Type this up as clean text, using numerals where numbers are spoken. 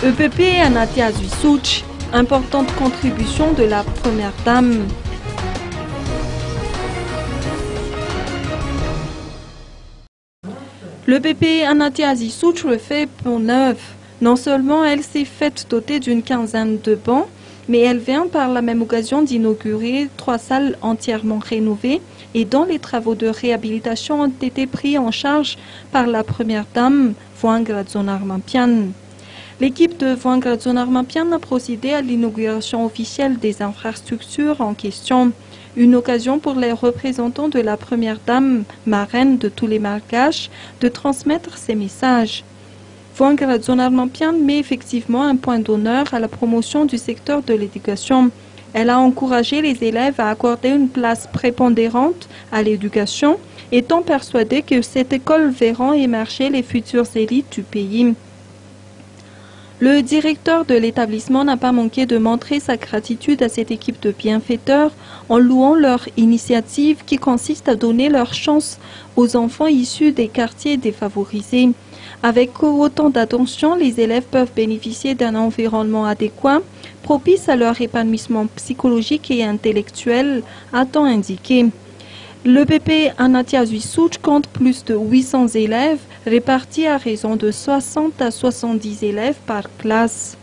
EPP Anatia Zuisuch, importante contribution de la première dame. L'EPP Anatia Zuisuch le fait pour neuf. Non seulement elle s'est faite doter d'une quinzaine de bancs, mais elle vient par la même occasion d'inaugurer 3 salles entièrement rénovées et dont les travaux de réhabilitation ont été pris en charge par la première dame, Vuangradson Armampian. L'équipe de Vuangradson Armampian a procédé à l'inauguration officielle des infrastructures en question. Une occasion pour les représentants de la première dame, marraine de tous les Malgaches, de transmettre ces messages. Vuangradson Armampian met effectivement un point d'honneur à la promotion du secteur de l'éducation. Elle a encouragé les élèves à accorder une place prépondérante à l'éducation, étant persuadée que cette école verra émerger les futures élites du pays. Le directeur de l'établissement n'a pas manqué de montrer sa gratitude à cette équipe de bienfaiteurs en louant leur initiative qui consiste à donner leur chance aux enfants issus des quartiers défavorisés. Avec autant d'attention, les élèves peuvent bénéficier d'un environnement adéquat, propice à leur épanouissement psychologique et intellectuel, a-t-on indiqué. L'EPP Anatia Zuisuch compte plus de 800 élèves, répartis à raison de 60 à 70 élèves par classe.